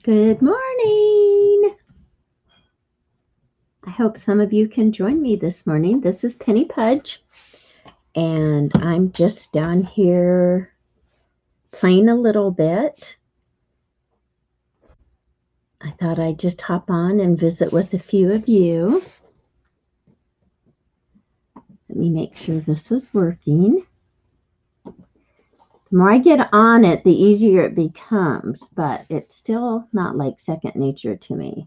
Good morning. I hope some of you can join me this morning. This is Penny Pudge, and I'm just down here playing a little bit. I thought I'd just hop on and visit with a few of you. Let me make sure this is working. The more I get on it, the easier it becomes, but it's still not like second nature to me.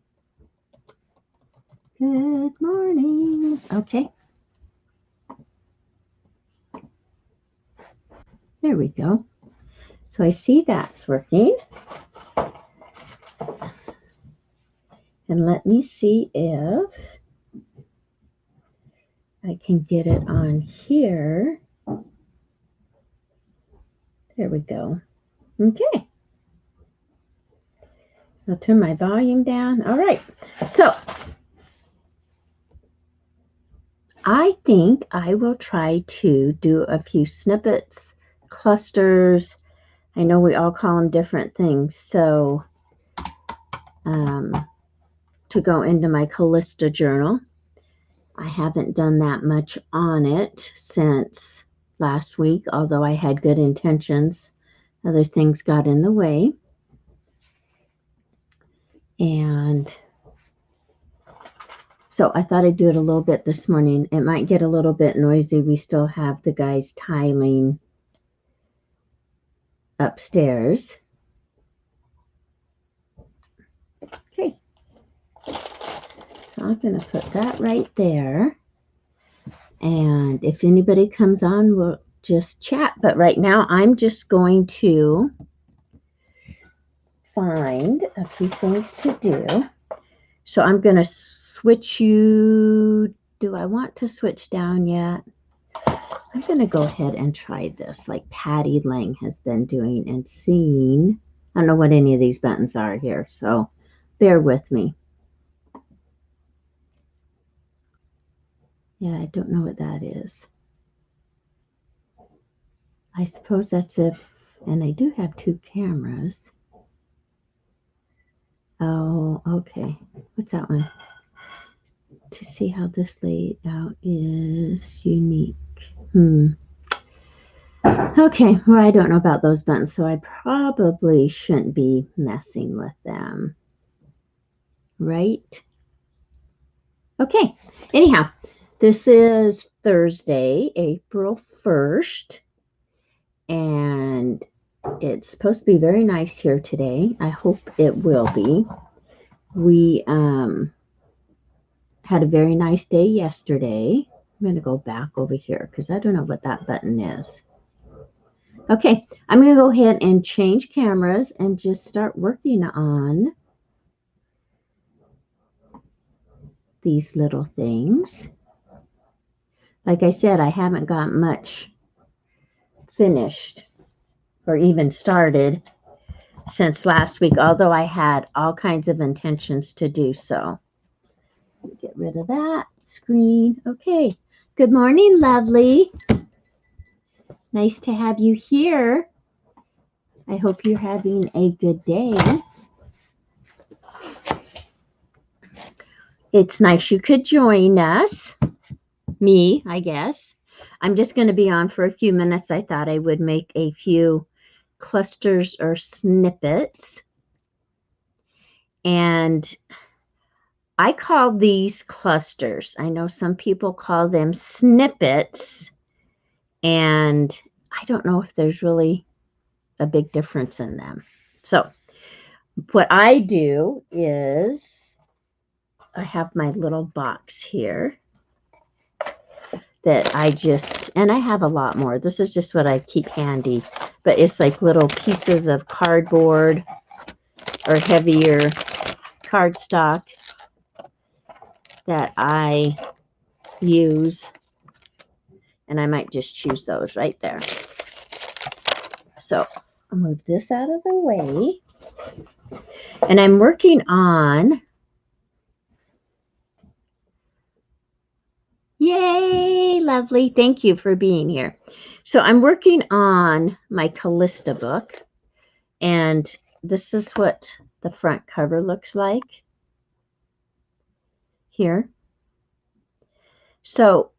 Good morning. Okay. There we go. So I see that's working. And let me see if I can get it on here. There we go. Okay. I'll turn my volume down. All right. So I think I will try to do a few snippets, clusters. I know we all call them different things. So to go into my Callista journal, I haven't done that much on it since last week, although I had good intentions. Other things got in the way. And so I thought I'd do it a little bit this morning. It might get a little bit noisy. We still have the guys tiling upstairs. Okay. So I'm going to put that right there. And if anybody comes on, we'll just chat. But right now, I'm just going to find a few things to do. So I'm going to switch you. Do I want to switch down yet? I'm going to go ahead and try this like Patty Lang has been doing and seeing. I don't know what any of these buttons are here, so bear with me. Yeah, I don't know what that is. I suppose that's if, and I do have two cameras. Oh, okay. What's that one? To see how this laid out is unique. Okay, well, I don't know about those buttons, so I probably shouldn't be messing with them. Right? Okay, anyhow, this is Thursday, April 1st, and it's supposed to be very nice here today. I hope it will be. We had a very nice day yesterday. I'm going to go back over here because I don't know what that button is. Okay, I'm going to go ahead and change cameras and just start working on these little things. Like I said, I haven't got much finished or even started since last week, although I had all kinds of intentions to do so. Get rid of that screen. Okay. Good morning, lovely. Nice to have you here. I hope you're having a good day. It's nice you could join us. Me, I guess. I'm just going to be on for a few minutes. I thought I would make a few clusters or snippets. And I call these clusters. I know some people call them snippets. And I don't know if there's really a big difference in them. So what I do is I have my little box here that I just, and I have a lot more. This is just what I keep handy, but it's like little pieces of cardboard or heavier cardstock that I use, and I might just choose those right there. So I'll move this out of the way, and I'm working on, yay, lovely, thank you for being here. So I'm working on my Callista book, and this is what the front cover looks like here. So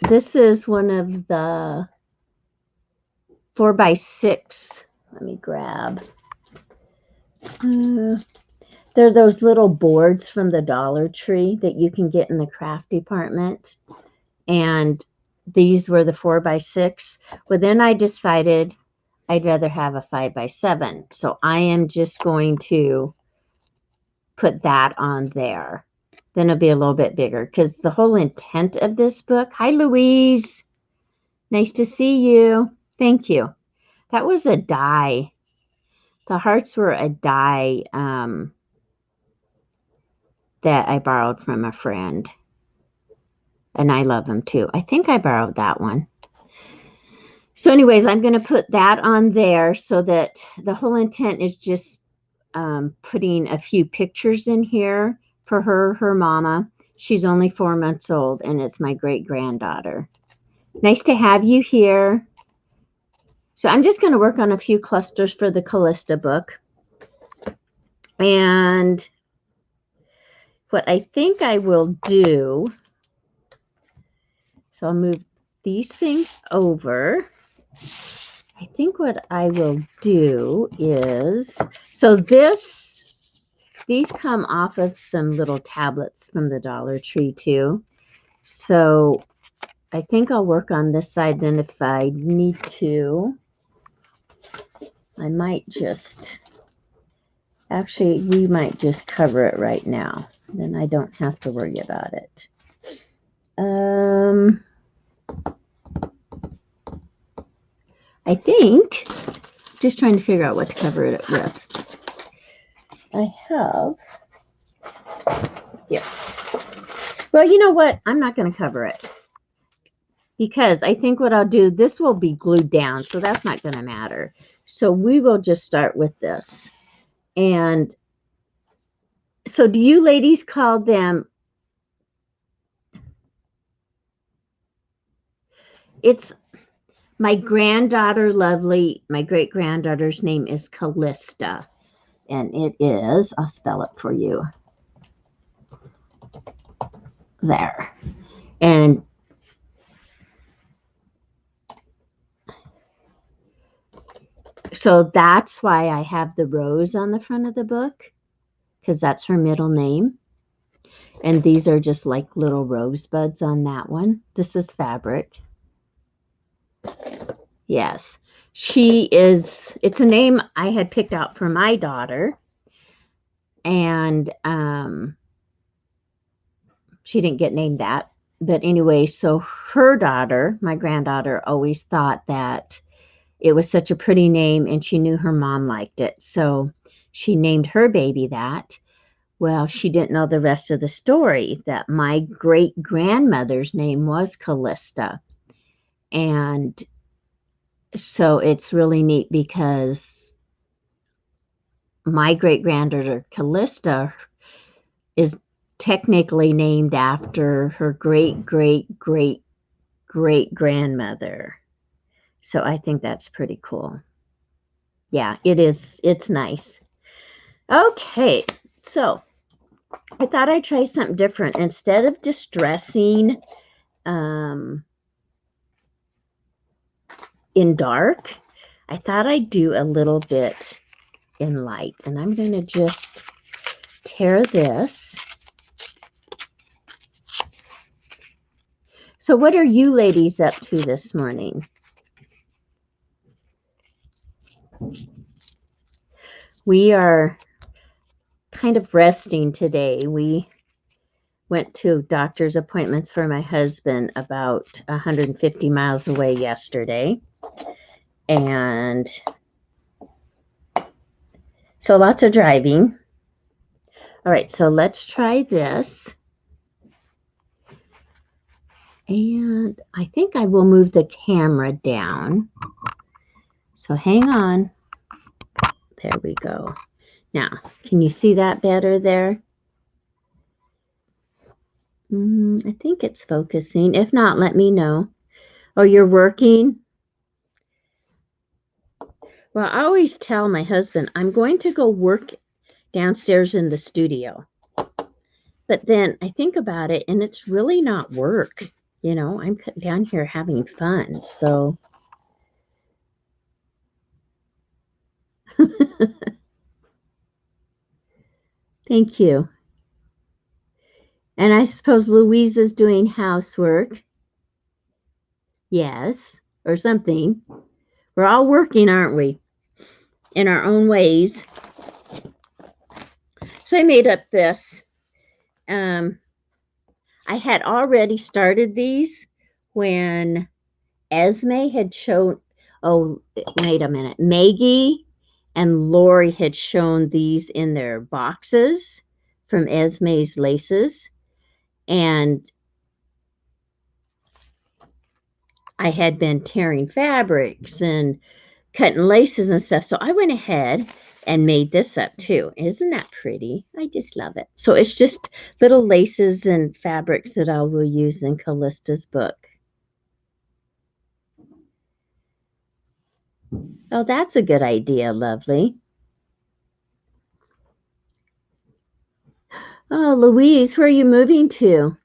this is one of the 4x6. Let me grab. They're those little boards from the Dollar Tree that you can get in the craft department. And these were the 4x6. Well, then I decided I'd rather have a 5x7. So I am just going to put that on there. Then it'll be a little bit bigger because the whole intent of this book. Hi, Louise. Nice to see you. Thank you. That was a die. The hearts were a die that I borrowed from a friend. And I love them too. I think I borrowed that one. So anyways, I'm going to put that on there so that the whole intent is just putting a few pictures in here for her mama. She's only 4 months old, and it's my great-granddaughter. Nice to have you here. So I'm just going to work on a few clusters for the Callista book. And what I think I will do, so I'll move these things over. I think what I will do is, so these come off of some little tablets from the Dollar Tree too. So I think I'll work on this side. Then if I need to, I might just, actually, we might just cover it right now. Then I don't have to worry about it. I think, just trying to figure out what to cover it with. I have, yeah. Well, you know what? I'm not going to cover it because I think what I'll do, this will be glued down, so that's not going to matter. So we will just start with this. And so do you ladies call them, it's my granddaughter, Lovely, my great-granddaughter's name is Callista. And it is, I'll spell it for you. There. And so that's why I have the rose on the front of the book, because that's her middle name. And these are just like little rosebuds on that one. This is fabric. Yes. She is, it's a name I had picked out for my daughter. And she didn't get named that. But anyway, so her daughter, my granddaughter, always thought that it was such a pretty name and she knew her mom liked it. So she named her baby that. Well, she didn't know the rest of the story, that my great-grandmother's name was Callista. And so it's really neat because my great-granddaughter Callista is technically named after her great-great-great-great-grandmother. So I think that's pretty cool. Yeah, it is. It's nice. Okay, so I thought I'd try something different. Instead of distressing in dark, I thought I'd do a little bit in light. And I'm going to just tear this. So what are you ladies up to this morning? We are kind of resting today. We went to doctor's appointments for my husband about 150 miles away yesterday. And so lots of driving. All right, so let's try this. And I think I will move the camera down. So hang on. There we go. Now, can you see that better there? I think it's focusing. If not, let me know. Oh, you're working? Well, I always tell my husband, I'm going to go work downstairs in the studio. But then I think about it, and it's really not work. You know, I'm down here having fun. So, thank you. And I suppose Louisa's doing housework. Yes, or something. We're all working, aren't we? In our own ways. So I made up this. I had already started these when Esme had shown, oh, wait a minute. Maggie and Lori had shown these in their boxes from Esme's Laces. And I had been tearing fabrics and cutting laces and stuff. So I went ahead and made this up too. Isn't that pretty? I just love it. So it's just little laces and fabrics that I will use in Callista's book. Oh, that's a good idea, lovely. Oh, Louise, where are you moving to?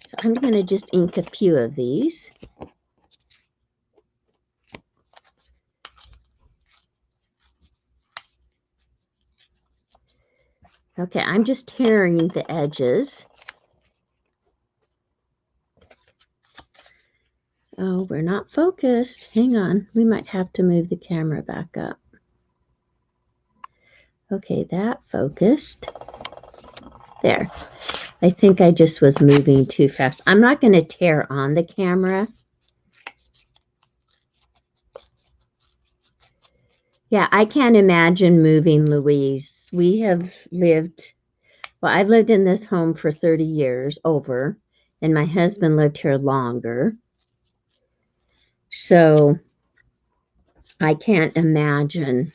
So I'm going to just ink a few of these. Okay, I'm just tearing the edges. Oh, we're not focused. Hang on. We might have to move the camera back up. Okay, that focused. There. I think I just was moving too fast. I'm not going to tear on the camera. Yeah, I can't imagine moving, Louise. We have lived, well, I've lived in this home for 30 years over, and my husband lived here longer. So I can't imagine.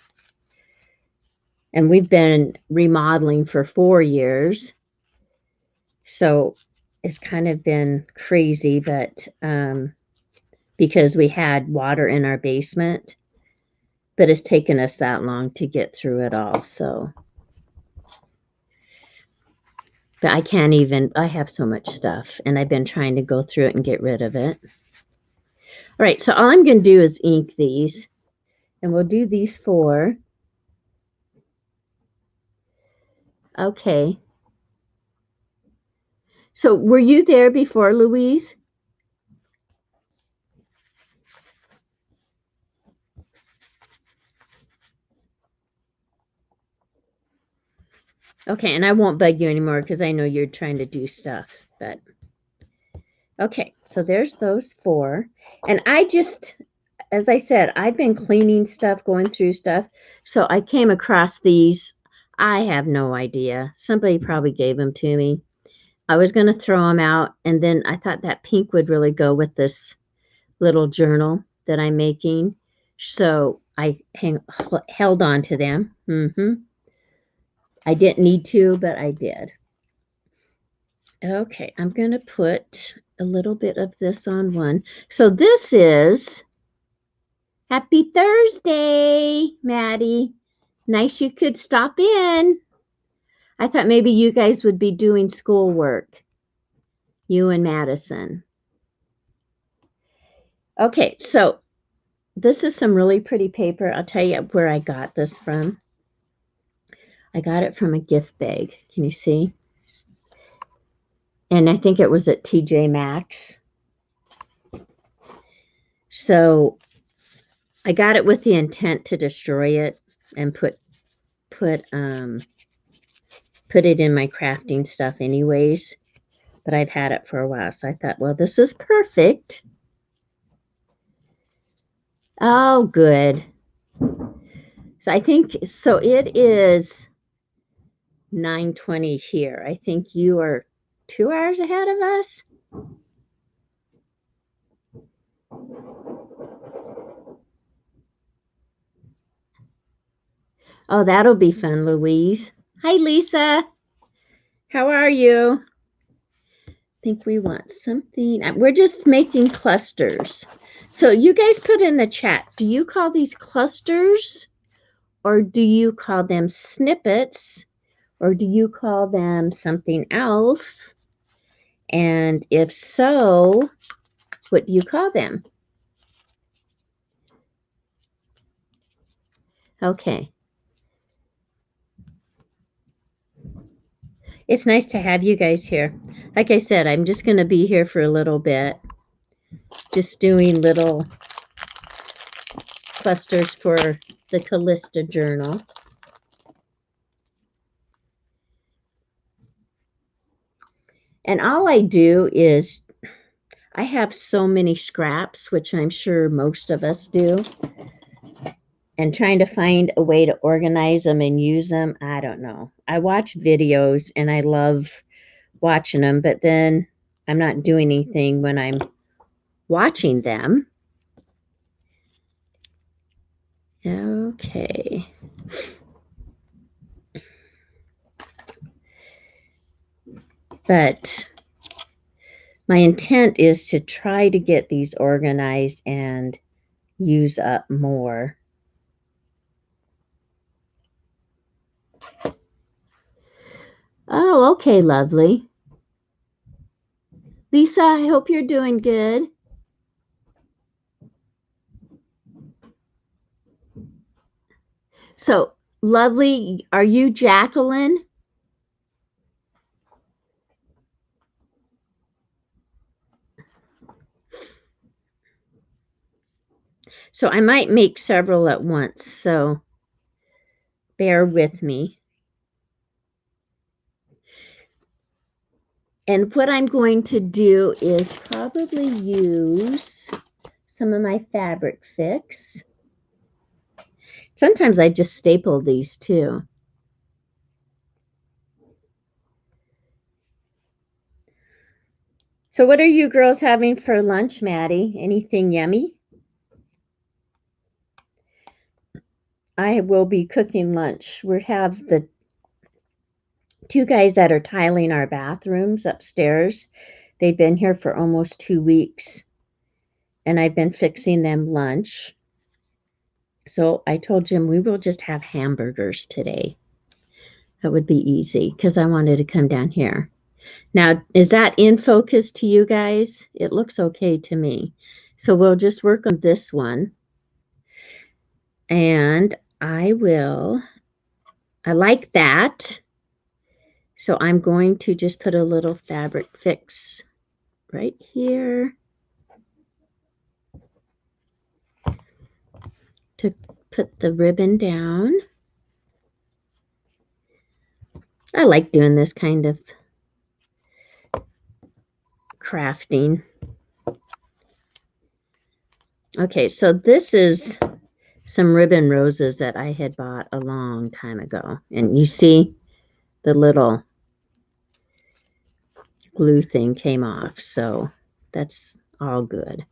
And we've been remodeling for 4 years. So it's kind of been crazy, but because we had water in our basement, but it's taken us that long to get through it all. So, but I can't even, I have so much stuff and I've been trying to go through it and get rid of it. All right, so all I'm going to do is ink these, and we'll do these 4. Okay. So were you there before, Louise? Okay, and I won't bug you anymore because I know you're trying to do stuff, but okay, so there's those 4. And I just, as I said, I've been cleaning stuff, going through stuff. So I came across these. I have no idea. Somebody probably gave them to me. I was going to throw them out, and then I thought that pink would really go with this little journal that I'm making. So I held on to them. I didn't need to, but I did. Okay, I'm going to put a little bit of this on one. So this is Happy Thursday, Maddie. Nice you could stop in. I thought maybe you guys would be doing schoolwork, you and Madison. Okay, so this is some really pretty paper. I'll tell you where I got this from. I got it from a gift bag. Can you see? And I think it was at TJ Maxx. So I got it with the intent to destroy it and put it in my crafting stuff anyways. But I've had it for a while, so I thought, well, this is perfect. Oh, good. So I think, so it is 9:20 here. I think you are 2 hours ahead of us. Oh, that'll be fun, Louise. Hi, Lisa. How are you? think we want something. We're just making clusters. So you guys put in the chat, do you call these clusters or do you call them snippets or do you call them something else? And if so, what do you call them? Okay. It's nice to have you guys here. Like I said, I'm just going to be here for a little bit. Just doing little clusters for the Callista journal. And all I do is, I have so many scraps, which I'm sure most of us do. And trying to find a way to organize them and use them, I don't know. I watch videos and I love watching them, but then I'm not doing anything when I'm watching them. Okay. But my intent is to try to get these organized and use up more. Oh, okay, lovely. Lisa, I hope you're doing good. So, lovely, are you Jacqueline? So I might make several at once, so bear with me. And what I'm going to do is probably use some of my fabric fix. Sometimes I just staple these too. So what are you girls having for lunch, Maddie? Anything yummy? I will be cooking lunch. We have the two guys that are tiling our bathrooms upstairs. They've been here for almost 2 weeks, and I've been fixing them lunch. So I told Jim we will just have hamburgers today. That would be easy because I wanted to come down here. Now, is that in focus to you guys? It looks okay to me. So we'll just work on this one. And I like that. So I'm going to just put a little fabric fix right here to put the ribbon down. I like doing this kind of crafting. Okay, so this is some ribbon roses that I had bought a long time ago. And you see the little glue thing came off, so that's all good.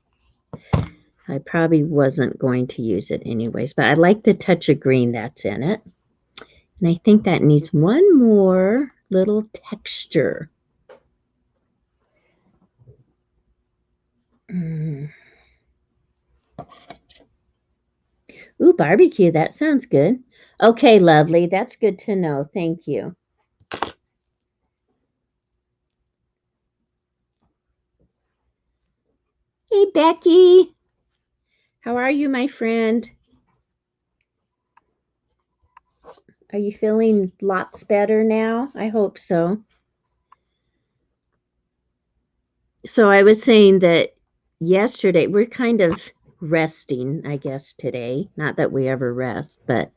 I probably wasn't going to use it anyways, but I like the touch of green that's in it. And I think that needs one more little texture. Ooh, barbecue, that sounds good. Okay, lovely, that's good to know. Thank you. Hey, Becky. How are you, my friend? Are you feeling lots better now? I hope so. So I was saying that yesterday, we're kind of resting, I guess, today. Not that we ever rest, but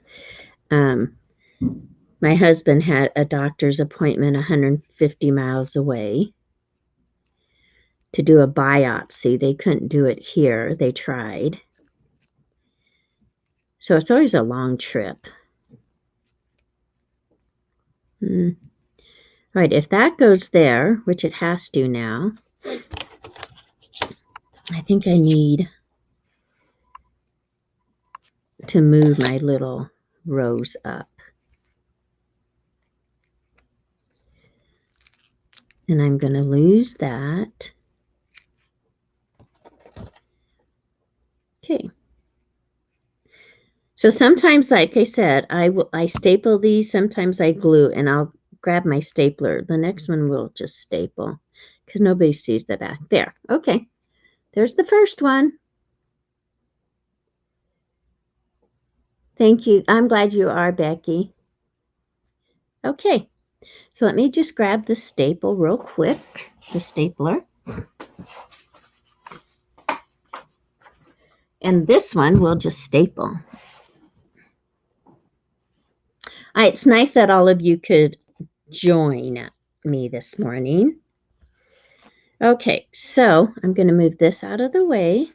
my husband had a doctor's appointment 150 miles away to do a biopsy. They couldn't do it here. They tried. So it's always a long trip. All right, if that goes there, which it has to now, I think I need to move my little rows up. And I'm going to lose that. Okay. So sometimes, like I said, I staple these. Sometimes I glue, and I'll grab my stapler. The next one we'll just staple because nobody sees the back. There. Okay. There's the first one. Thank you. I'm glad you are, Becky. Okay. So let me just grab the staple real quick, the stapler. And this one we'll just staple. It's nice that all of you could join me this morning. Okay, so I'm going to move this out of the way.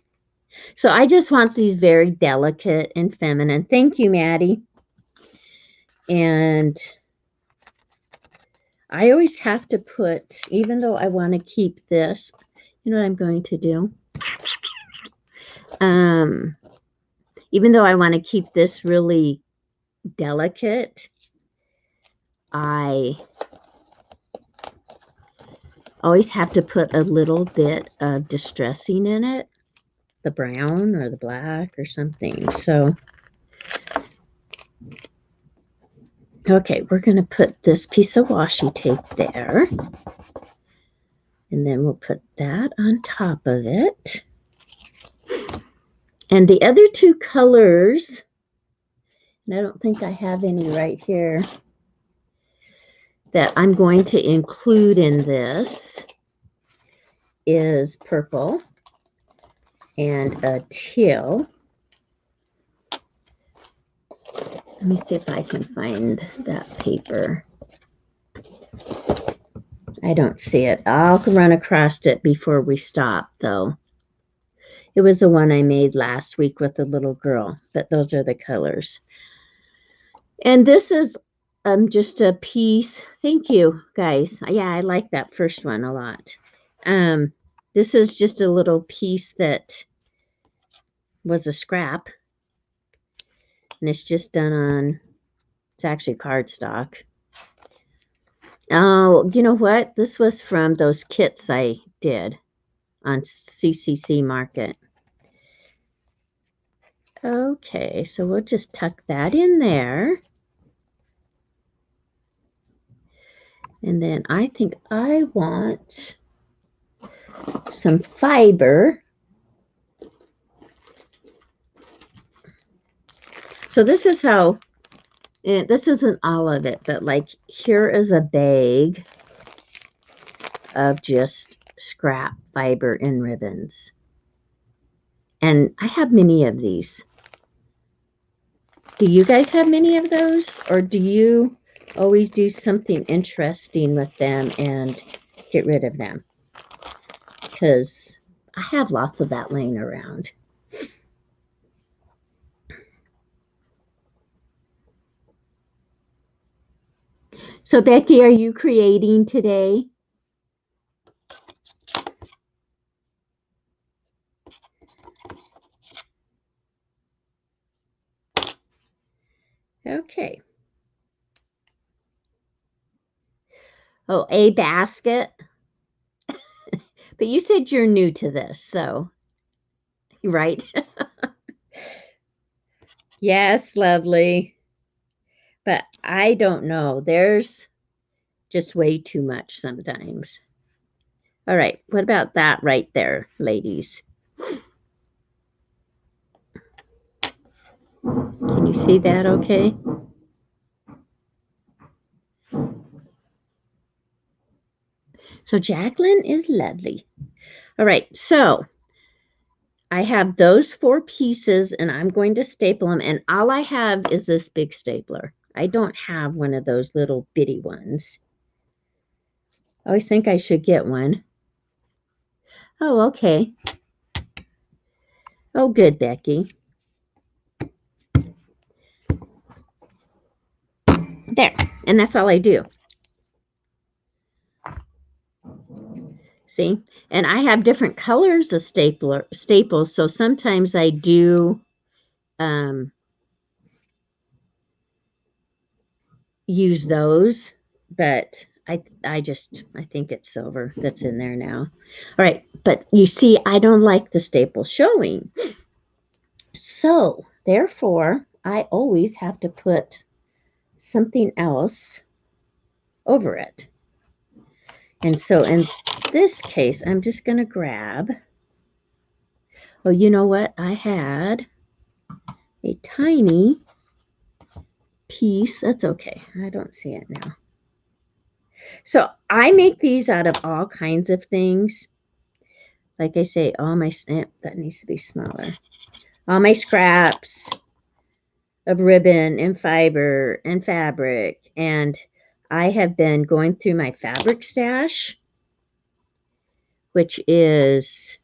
So I just want these very delicate and feminine. Thank you, Maddie. And I always have to put, even though I want to keep this, you know what I'm going to do? Even though I want to keep this really delicate, I always have to put a little bit of distressing in it, the brown or the black or something. So, okay, we're going to put this piece of washi tape there. And then we'll put that on top of it. And the other two colors, and I don't think I have any right here, that I'm going to include in this is purple and a teal. Let me see if I can find that paper. I don't see it. I'll run across it before we stop, though. It was the one I made last week with the little girl, but those are the colors. And this is just a piece. Thank you, guys. Yeah, I like that first one a lot. This is just a little piece that was a scrap. And it's just done on, it's actually cardstock. Oh, you know what? This was from those kits I did on CCC Market. Okay, so we'll just tuck that in there. And then I think I want some fiber. So this is how, this isn't all of it, but like here is a bag of just scrap fiber and ribbons. And I have many of these. Do you guys have many of those? Or do you always do something interesting with them and get rid of them? Because I have lots of that laying around. So Becky, are you creating today? Okay. Oh, a basket. But you said you're new to this, so, right? Yes, lovely. But I don't know. There's just way too much sometimes. All right. What about that right there, ladies? Can you see that okay? So Jacqueline is lovely. All right. So I have those 4 pieces and I'm going to staple them. And all I have is this big stapler. I don't have one of those little bitty ones. I always think I should get one. Oh, okay. Oh, good, Becky. There. And that's all I do. See? And I have different colors of staples. So sometimes I do use those. But I think it's silver that's in there now. All right, but you see, I don't like the staple showing. So therefore, I always have to put something else over it. And so in this case, I'm just going to grab, oh, you know what? I had a tiny piece. That's okay. I don't see it now. So I make these out of all kinds of things. Like I say, all my, that needs to be smaller. All my scraps of ribbon and fiber and fabric. And I have been going through my fabric stash, which is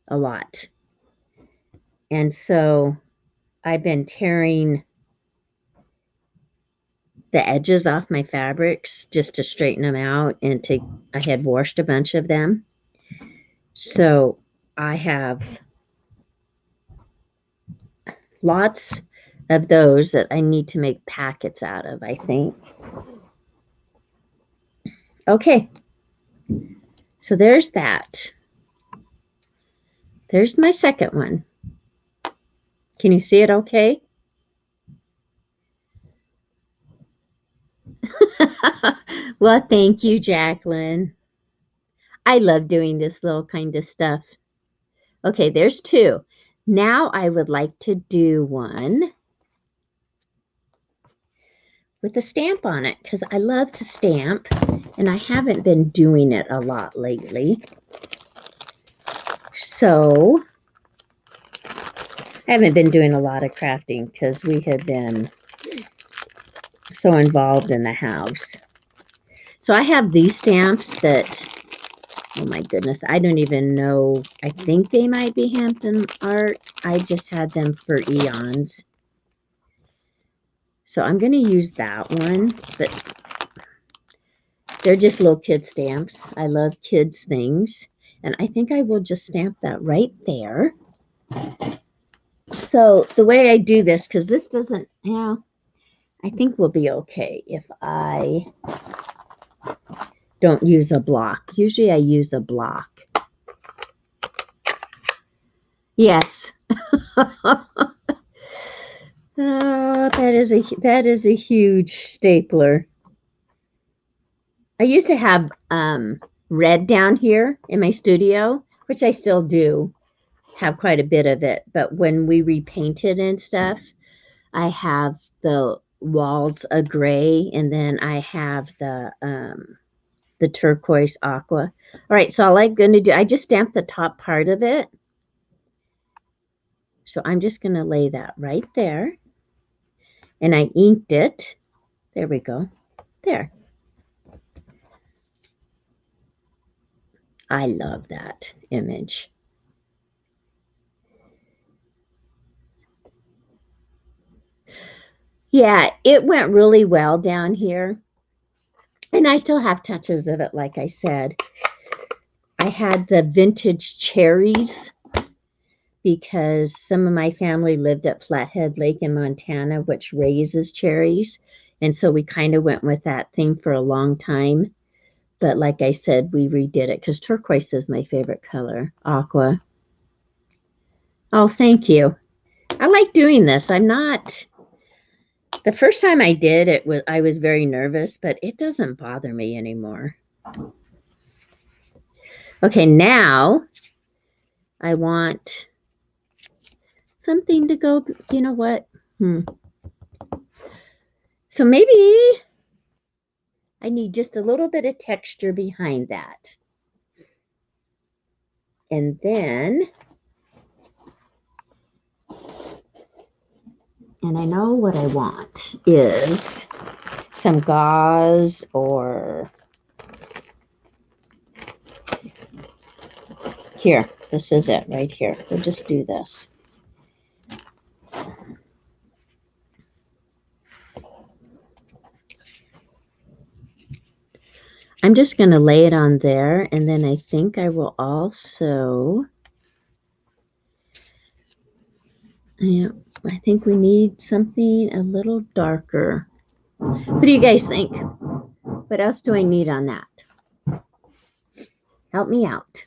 a lot. And so I've been tearing the edges off my fabrics just to straighten them out, and I had washed a bunch of them. So I have lots of those that I need to make packets out of, I think. Okay, so there's that. There's my second one. Can you see it okay? Well, thank you, Jacqueline. I love doing this little kind of stuff. Okay, there's two. Now I would like to do one with a stamp on it because I love to stamp and I haven't been doing it a lot lately. So I haven't been doing a lot of crafting because we have been so involved in the house. So I have these stamps that, oh my goodness, I don't even know. I think they might be Hampton art. I just had them for eons. So I'm going to use that one, but they're just little kid stamps. I love kids things. And I think I will just stamp that right there. So the way I do this, because this doesn't, yeah, I think we'll be okay if I don't use a block. Usually I use a block. Yes. Oh, that is a huge stapler. I used to have red down here in my studio, which I still do have quite a bit of it. But when we repainted and stuff, I have the walls a gray, and then I have the turquoise aqua. All right, so all I'm going to do, I just stamped the top part of it. So I'm just going to lay that right there. And I inked it. There we go. There. I love that image. Yeah, it went really well down here. And I still have touches of it, like I said. I had the vintage cherries because some of my family lived at Flathead Lake in Montana, which raises cherries. And so we kind of went with that theme for a long time. But like I said, we redid it because turquoise is my favorite color. Aqua. Oh, thank you. I like doing this. I'm not... The first time I did it, I was very nervous, but it doesn't bother me anymore. Okay, now I want something to go, you know what? So maybe I need just a little bit of texture behind that. And then, and I know what I want is some gauze or here, this is it right here. We'll just do this. I'm just going to lay it on there, and then I think I will also, yeah, I think we need something a little darker. What do you guys think? What else do I need on that? Help me out.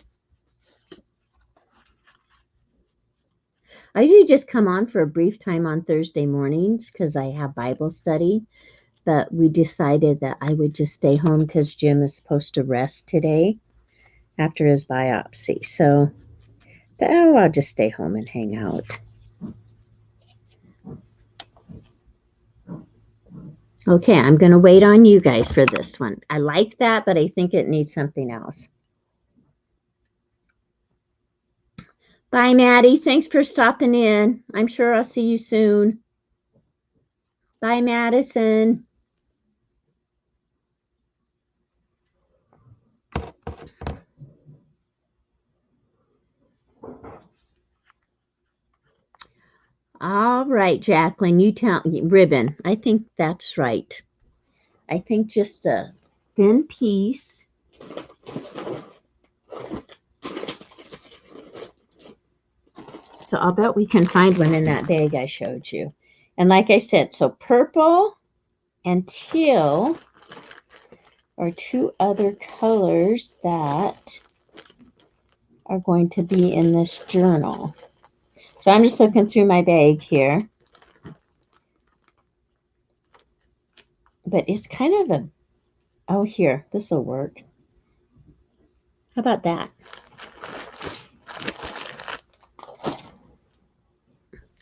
I usually just come on for a brief time on Thursday mornings because I have Bible study. But we decided that I would just stay home because Jim is supposed to rest today after his biopsy. So I'll just stay home and hang out. Okay, I'm going to wait on you guys for this one. I like that, but I think it needs something else. Bye, Maddie. Thanks for stopping in. I'm sure I'll see you soon. Bye, Madison. All right, Jacqueline, you tell ribbon. I think that's right. I think just a thin piece. So I'll bet we can find one in that bag I showed you. And like I said, so purple and teal are two other colors that are going to be in this journal. So I'm just looking through my bag here. But it's kind of a, oh, here, this will work. How about that?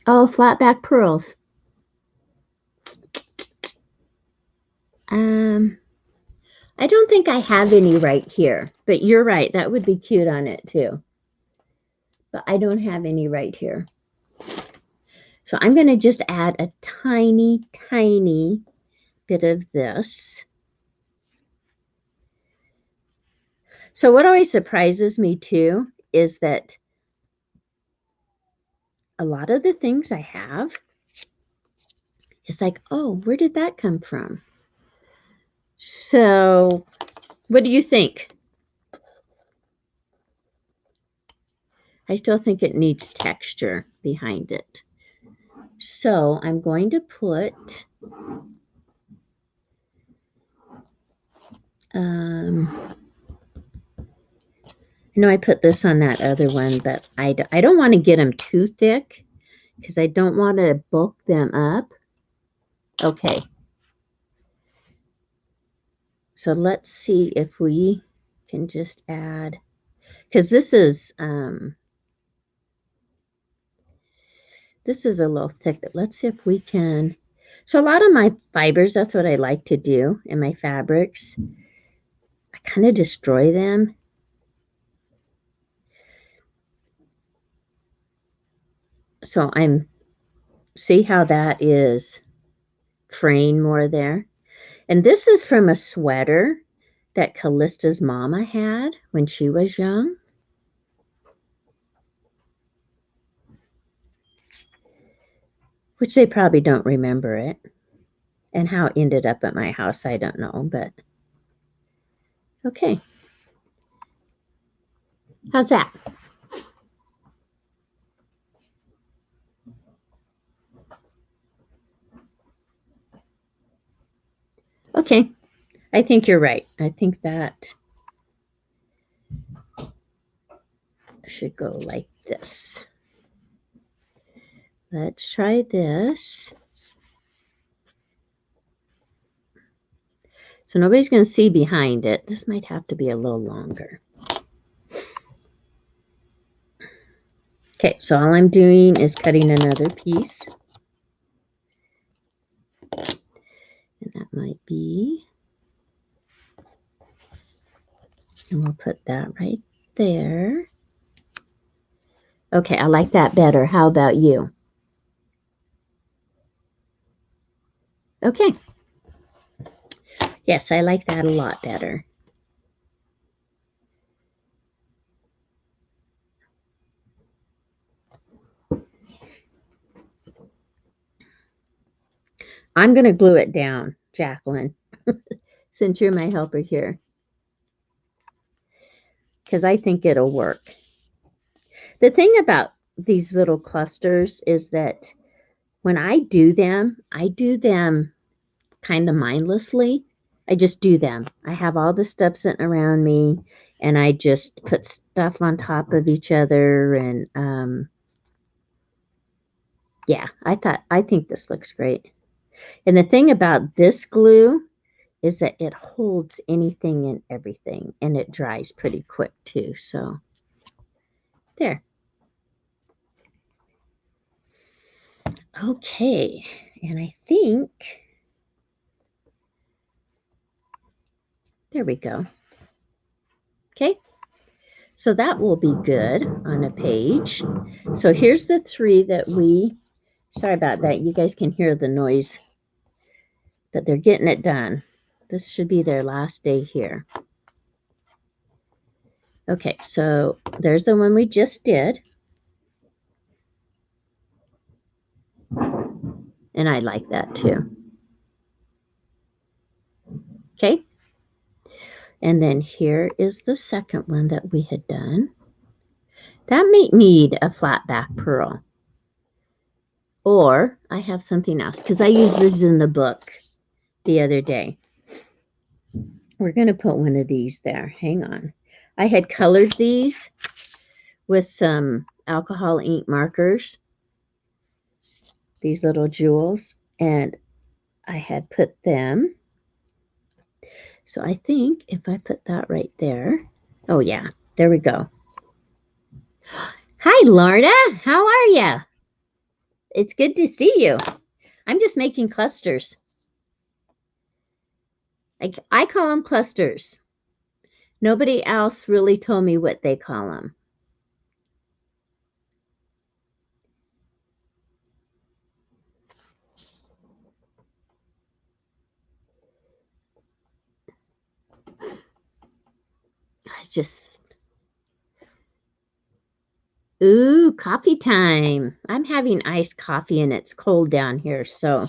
Oh, flat back pearls. I don't think I have any right here, but you're right. That would be cute on it too. But I don't have any right here. So I'm going to just add a tiny, tiny bit of this. So what always surprises me too is that a lot of the things I have, it's like, oh, where did that come from? So what do you think? I still think it needs texture behind it. So I'm going to put I know I put this on that other one, but I don't want to get them too thick because I don't want to bulk them up. Okay. So let's see if we can just add, because this is a little thick, but let's see if we can. So a lot of my fibers, that's what I like to do in my fabrics. I kind of destroy them. So see how that is fraying more there. And this is from a sweater that Callista's mama had when she was young. Which they probably don't remember it. And how it ended up at my house, I don't know, but okay. How's that? Okay, I think you're right. I think that should go like this. Let's try this. So nobody's going to see behind it. This might have to be a little longer. Okay, so all I'm doing is cutting another piece. And that might be, and we'll put that right there. Okay, I like that better. How about you? Okay. Yes, I like that a lot better. I'm going to glue it down, Jacqueline, since you're my helper here, because I think it'll work. The thing about these little clusters is that when I do them kind of mindlessly. I just do them. I have all the stuff sitting around me, and I just put stuff on top of each other. And yeah, I think this looks great. And the thing about this glue is that it holds anything and everything, and it dries pretty quick too. So there. Okay, and I think there we go. Okay, so that will be good on a page. So here's the 3 that sorry about that. You guys can hear the noise, but they're getting it done. This should be their last day here. Okay, so there's the one we just did. And I like that too. Okay. And then here is the second one that we had done. That may need a flat back pearl. Or I have something else because I used this in the book the other day. We're going to put one of these there. Hang on. I had colored these with some alcohol ink markers, these little jewels, and I had put them. So I think if I put that right there, oh yeah, there we go. Hi, Lorna. How are you? It's good to see you. I'm just making clusters. I call them clusters. Nobody else really told me what they call them. I just... Ooh, coffee time. I'm having iced coffee and it's cold down here, so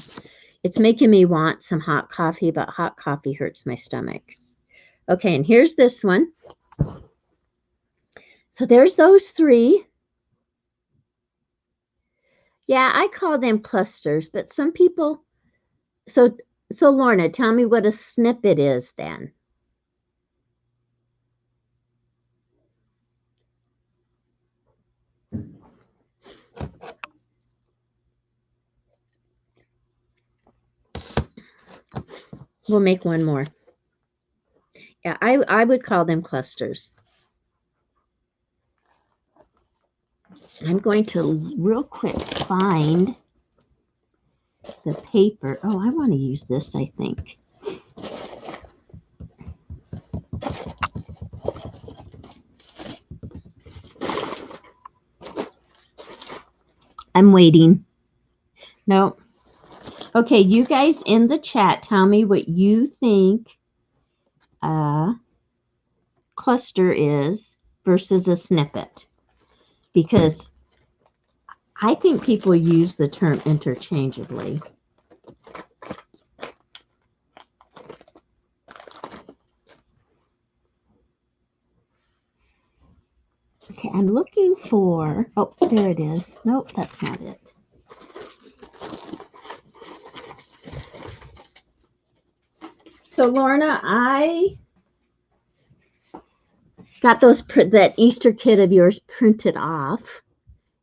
it's making me want some hot coffee, but hot coffee hurts my stomach. Okay, and here's this one. So there's those 3. Yeah, I call them clusters, but some people... So Lorna, tell me what a snippet is then. We'll make one more. Yeah, I would call them clusters. I'm going to real quick find the paper. Oh, I want to use this, I think. I'm waiting. No. Okay, you guys in the chat, tell me what you think a cluster is versus a snippet. Because I think people use the term interchangeably. Okay, I'm looking for... Oh, there it is. Nope, that's not it. So, Lorna, I got that Easter kit of yours printed off,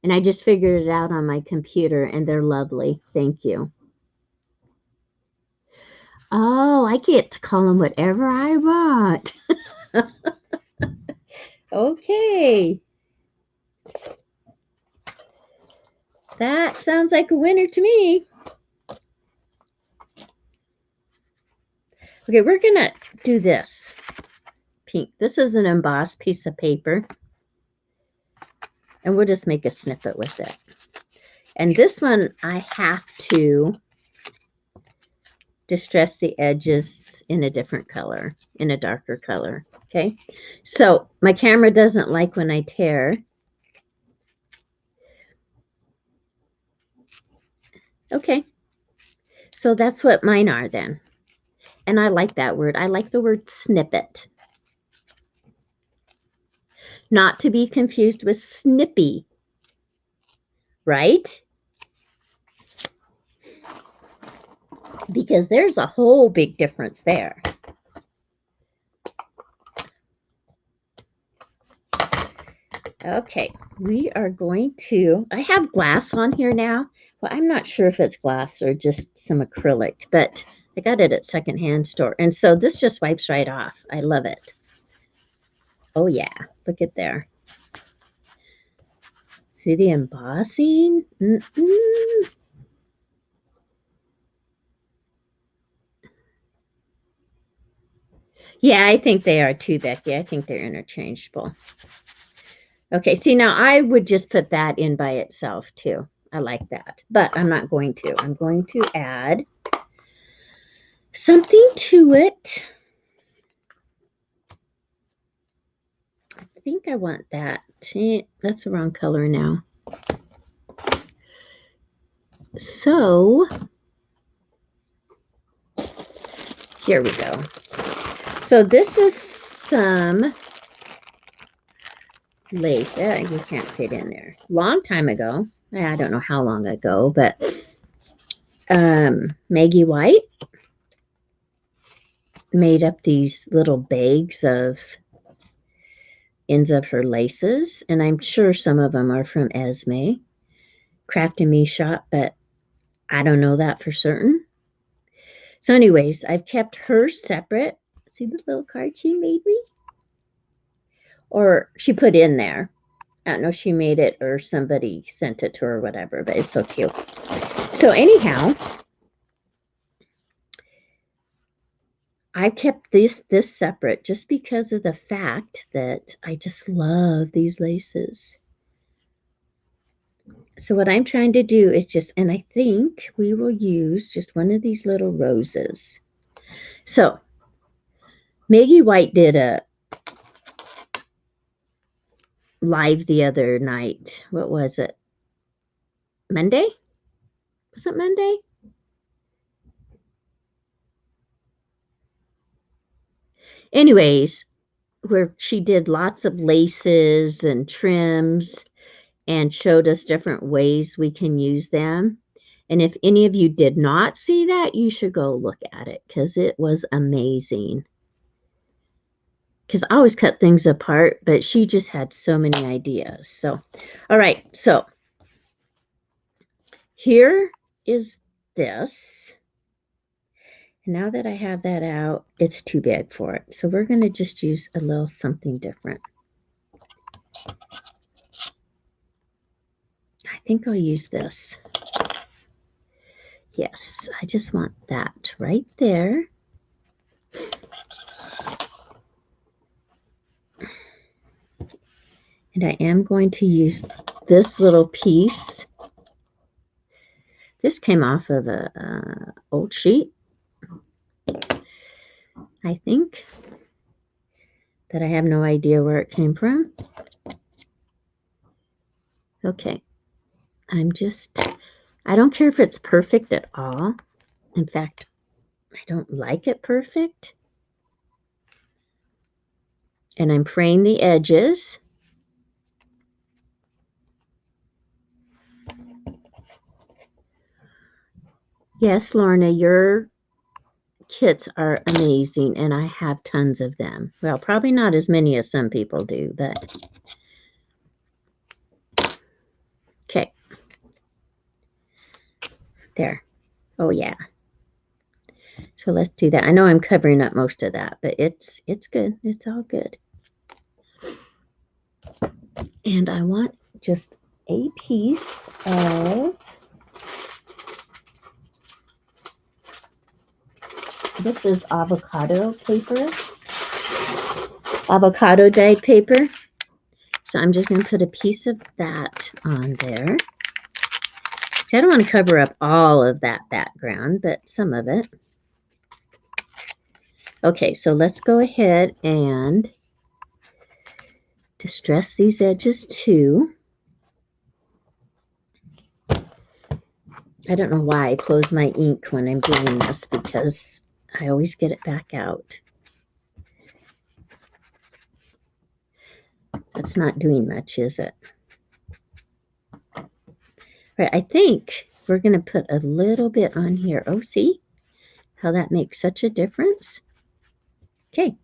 and I just figured it out on my computer, and they're lovely. Thank you. Oh, I get to call them whatever I want. Okay. That sounds like a winner to me. Okay, we're going to do this. Pink. This is an embossed piece of paper. And we'll just make a snippet with it. And this one, I have to distress the edges in a different color, in a darker color. Okay, so my camera doesn't like when I tear. Okay, so that's what mine are then. And I like that word. I like the word snippet. Not to be confused with snippy, right? because there's a whole big difference there. Okay, we are going to, I have glass on here now. Well, I'm not sure if it's glass or just some acrylic, but I got it at secondhand store. And so this just wipes right off. I love it. Oh yeah, look at there. See the embossing? Yeah, I think they are too, Becky. I think they're interchangeable. Okay, see, now I would just put that in by itself too. I like that, but I'm not going to. I'm going to add something to it. I think I want that. That's the wrong color now. So, here we go. So this is some lace. You can't see it in there. Long time ago. I don't know how long ago, but Maggie White made up these little bags of ends of her laces, and I'm sure some of them are from Esme Craft and Me shop, but I don't know that for certain. So anyways, I've kept hers separate. See the little card she made me? Or she put in there. I don't know if she made it or somebody sent it to her or whatever, but it's so cute. So anyhow, I kept this separate just because of the fact that I just love these laces. So what I'm trying to do is just, and I think we will use just one of these little roses. So Maggie White did a live the other night. What was it? Monday? Was it Monday? Anyways, where she did lots of laces and trims and showed us different ways we can use them. And if any of you did not see that, you should go look at it because it was amazing. Because I always cut things apart, but she just had so many ideas. So, all right. So here is this. And now that I have that out, it's too big for it. So we're going to just use a little something different. I think I'll use this. Yes, I just want that right there. And I am going to use this little piece. This came off of a old sheet, I think, that I have no idea where it came from. Okay, I don't care if it's perfect at all. In fact, I don't like it perfect. And I'm fraying the edges. Yes, Lorna, your kits are amazing, and I have tons of them. Well, probably not as many as some people do, but okay. There. Oh, yeah. So let's do that. I know I'm covering up most of that, but it's good. It's all good. And I want just a piece of, this is avocado paper, avocado dyed paper. So I'm just going to put a piece of that on there. See, I don't want to cover up all of that background, but some of it. Okay, so let's go ahead and distress these edges too. I don't know why I close my ink when I'm doing this because I always get it back out. That's not doing much, is it? All right, I think we're going to put a little bit on here. Oh, see? how that makes such a difference. Okay.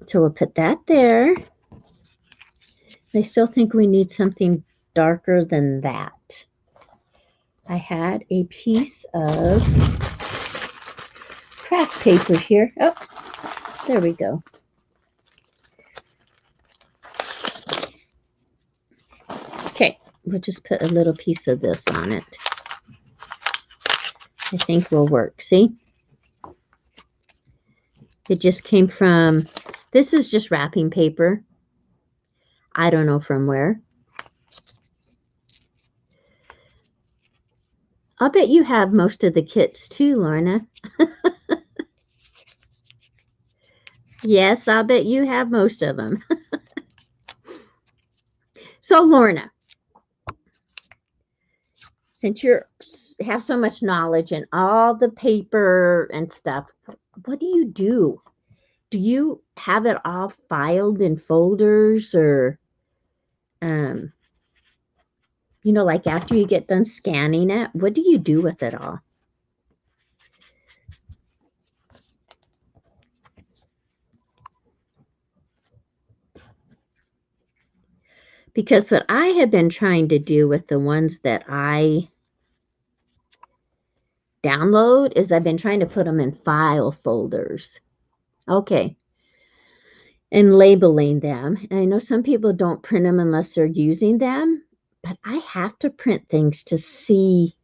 So we'll put that there. I still think we need something darker than that. I had a piece of craft paper here. Oh, there we go. Okay, we'll just put a little piece of this on it. I think will work. See? It just came from, this is just wrapping paper. I don't know from where. I'll bet you have most of the kits too, Lorna. Yes, I'll bet you have most of them. So, Lorna, since you have so much knowledge and all the paper and stuff, what do you do? Do you have it all filed in folders or, you know, like after you get done scanning it, what do you do with it all? Because what I have been trying to do with the ones that I download is I've been trying to put them in file folders. Okay. And labeling them. And I know some people don't print them unless they're using them, but I have to print things to see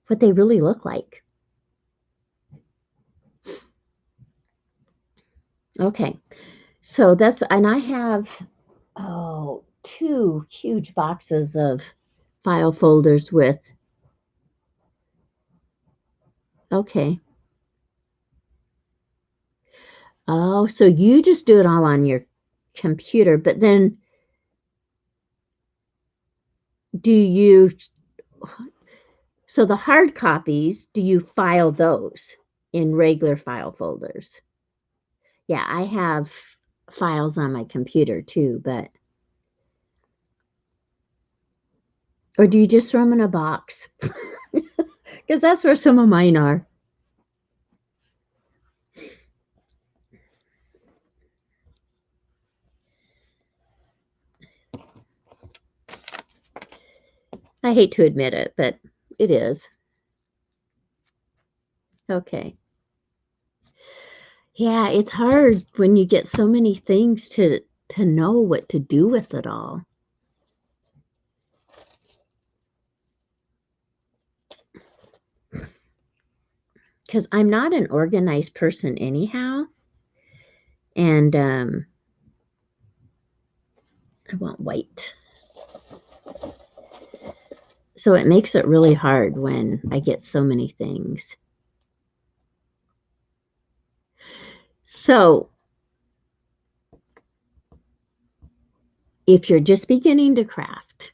what they really look like. Okay. So that's, and I have, oh, 2 huge boxes of file folders with, okay. Oh, so you just do it all on your computer, but then do you, so the hard copies, do you file those in regular file folders? Yeah, I have files on my computer too, but, or do you just throw them in a box? Because that's where some of mine are. I hate to admit it, but it is. Okay. Yeah, it's hard when you get so many things to know what to do with it all. Because I'm not an organized person anyhow. And I want white. So it makes it really hard when I get so many things. So if you're just beginning to craft,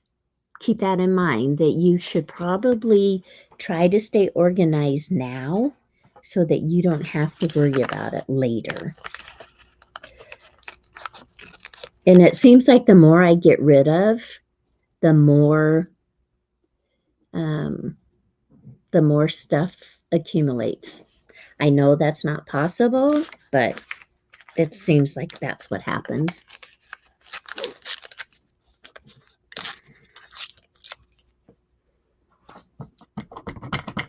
keep that in mind that you should probably try to stay organized now so that you don't have to worry about it later. And it seems like the more I get rid of, the more stuff accumulates. I know that's not possible, but it seems like that's what happens.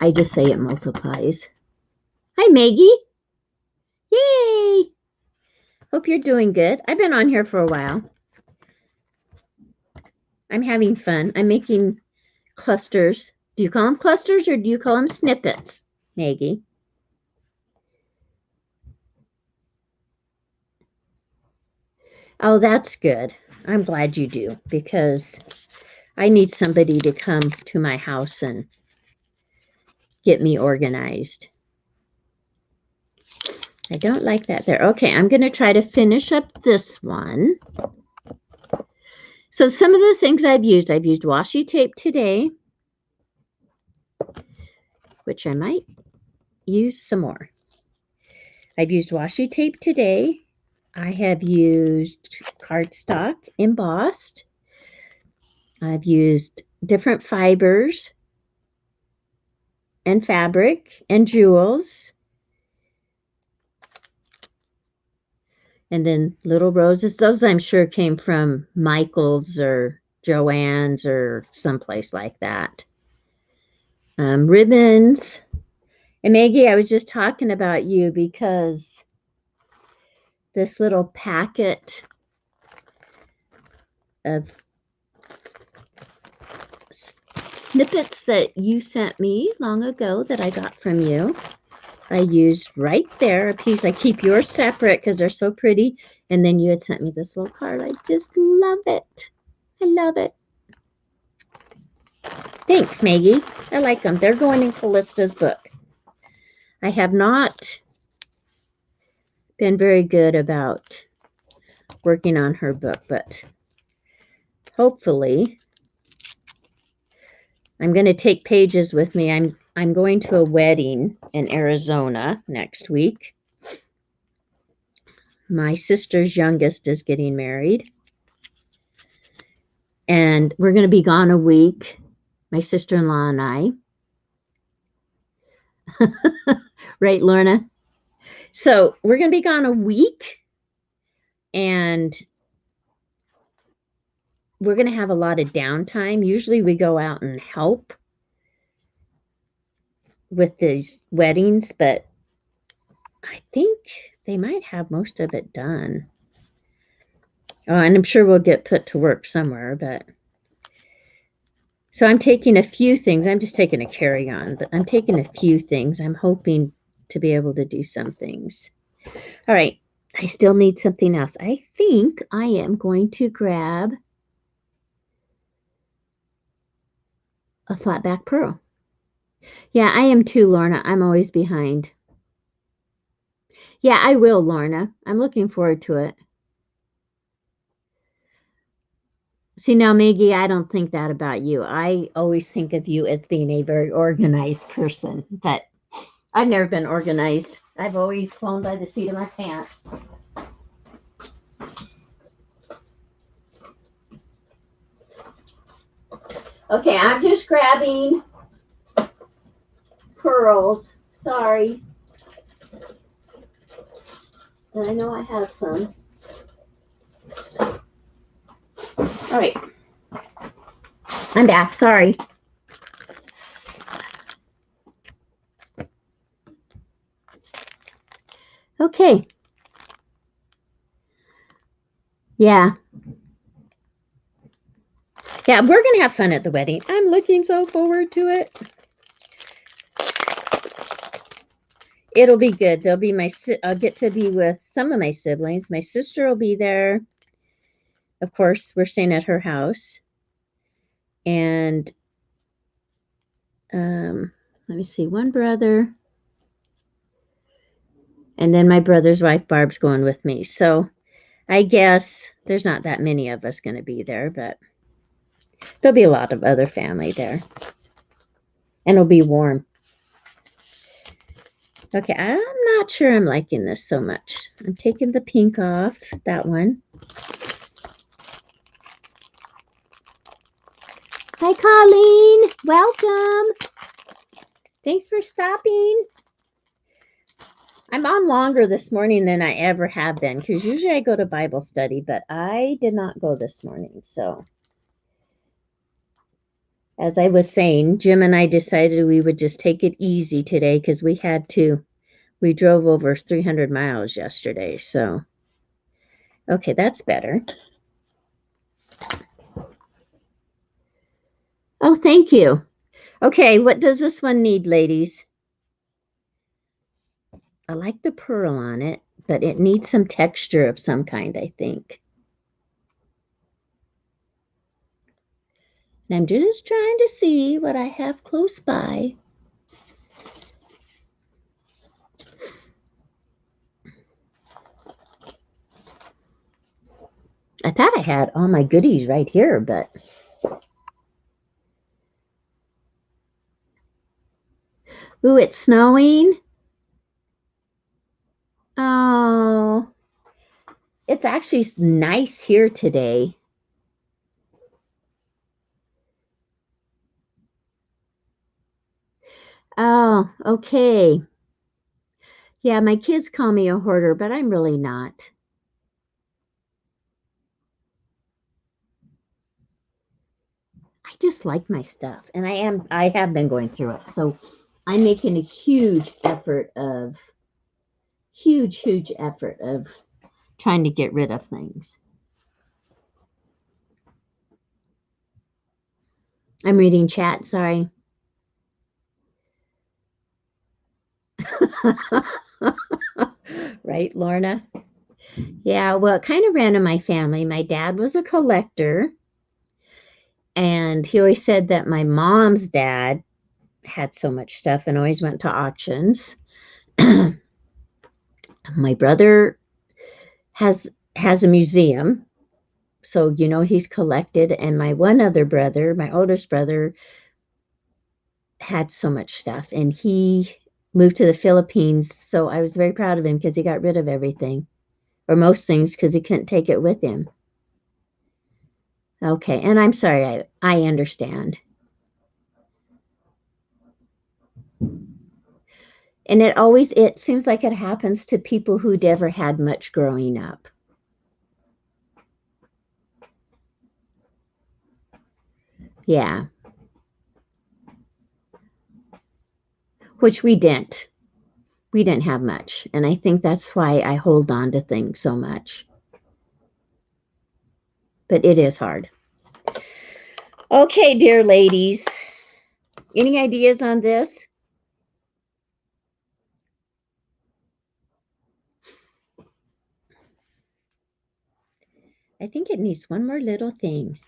I just say it multiplies. Hi, Maggie. Yay! Hope you're doing good. I've been on here for a while. I'm having fun. I'm making clusters. Do you call them clusters or do you call them snippets, Maggie? Oh, that's good. I'm glad you do because I need somebody to come to my house and get me organized. I don't like that there. Okay, I'm going to try to finish up this one. So some of the things I've used washi tape today, which I might use some more. I've used washi tape today. I have used cardstock embossed. I've used different fibers. and fabric and jewels. And then little roses. Those I'm sure came from Michael's or Joann's or someplace like that. Ribbons. And Maggie, I was just talking about you because this little packet of snippets that you sent me long ago that I got from you, I used right there a piece. I keep yours separate because they're so pretty. And then you had sent me this little card. I just love it. I love it. Thanks, Maggie. I like them. They're going in Callista's book. I have not been very good about working on her book, but hopefully I'm going to take pages with me. I'm going to a wedding in Arizona next week. My sister's youngest is getting married. And we're going to be gone a week, my sister-in-law and I. Right, Lorna? So we're going to be gone a week. And we're going to have a lot of downtime. Usually we go out and help with these weddings, but I think they might have most of it done. Oh, and I'm sure we'll get put to work somewhere, but so I'm taking a few things. I'm just taking a carry-on, but I'm taking a few things. I'm hoping to be able to do some things. All right. I still need something else. I think I am going to grab a flat back pearl. Yeah, I am too, Lorna. I'm always behind. Yeah, I will, Lorna. I'm looking forward to it. See, now, Maggie, I don't think that about you. I always think of you as being a very organized person, but I've never been organized. I've always flown by the seat of my pants. Okay, I'm just grabbing pearls. Sorry. And I know I have some. All right. I'm back. Sorry. Okay. Yeah. Yeah, we're going to have fun at the wedding. I'm looking so forward to it. It'll be good. There'll be I'll get to be with some of my siblings. My sister will be there. Of course, we're staying at her house. And let me see, one brother. And then my brother's wife, Barb's, going with me. So I guess there's not that many of us going to be there, but there'll be a lot of other family there. And it'll be warm. Okay, I'm not sure I'm liking this so much. I'm taking the pink off, that one. Hi, Colleen. Welcome. Thanks for stopping. I'm on longer this morning than I ever have been because usually I go to Bible study, but I did not go this morning. So as I was saying, Jim and I decided we would just take it easy today because we drove over 300 miles yesterday. So, okay, that's better. Oh, thank you. Okay, what does this one need, ladies? I like the pearl on it, but it needs some texture of some kind, I think. And I'm just trying to see what I have close by. I thought I had all my goodies right here, but ooh, it's snowing. Oh, it's actually nice here today. Oh, okay. Yeah, my kids call me a hoarder, but I'm really not. I just like my stuff, and I have been going through it. So I'm making a huge effort of trying to get rid of things. I'm reading chat, sorry. Right, Lorna? Yeah, well, it kind of ran in my family. My dad was a collector, and he always said that my mom's dad had so much stuff and always went to auctions. My brother has a museum, so he's collected, and my one other brother, my oldest brother, had so much stuff, and he moved to the Philippines, so I was very proud of him because he got rid of everything, or most things, because he couldn't take it with him. Okay, and I'm sorry, I understand. And it seems like it happens to people who never had much growing up. Yeah, which we didn't. We didn't have much, and I think that's why I hold on to things so much. But it is hard. Okay, dear ladies, any ideas on this? I think it needs one more little thing,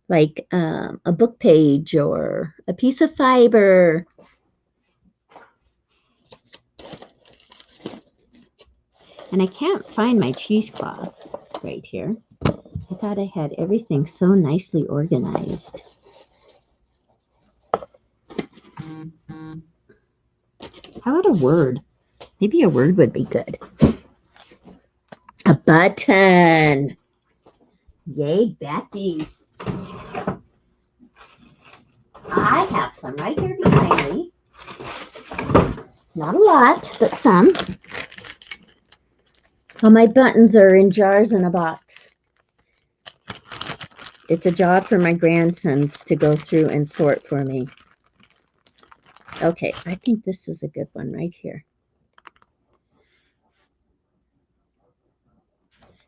like a book page or a piece of fiber. And I can't find my cheesecloth right here. I thought I had everything so nicely organized. How about a word? Maybe a word would be good. A button. Yay, Becky. I have some right here behind me. Not a lot, but some. All my buttons are in jars in a box. It's a job for my grandsons to go through and sort for me. Okay, I think this is a good one right here.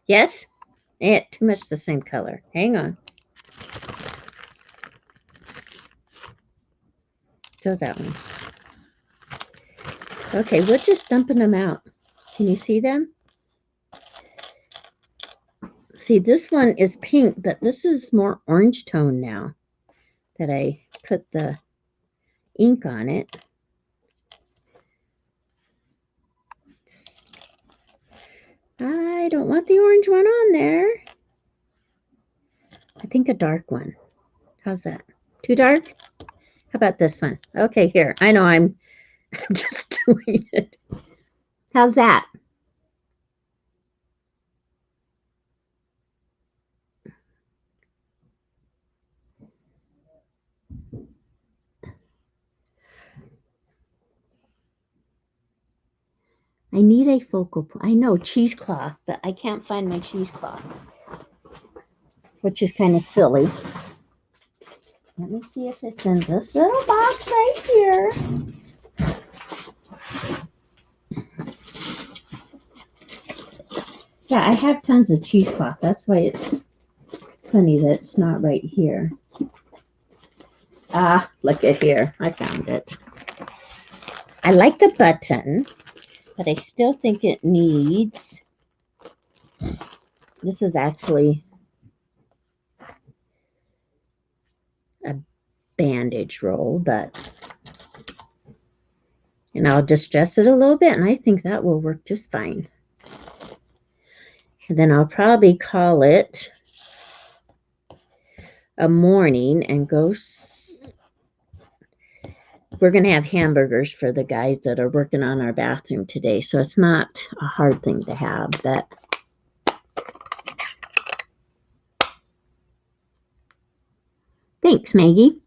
Yes? Too much the same color. Hang on. So that one. Okay, we're just dumping them out. Can you see them? See, this one is pink, but this is more orange tone now that I put the ink on it. I don't want the orange one on there. I think a dark one. How's that? Too dark? How about this one? Okay, here. I know I'm just doing it. How's that? I need a focal point. I know cheesecloth, but I can't find my cheesecloth, which is kind of silly. Let me see if it's in this little box right here. Yeah, I have tons of cheesecloth. That's why it's funny that it's not right here. Ah, look at here. I found it. I like the button, but I still think it needs... This is actually a bandage roll, but... And I'll distress it a little bit, and I think that will work just fine. And then I'll probably call it a morning and go... We're going to have hamburgers for the guys that are working on our bathroom today, so it's not a hard thing to have, but... Thanks, Maggie.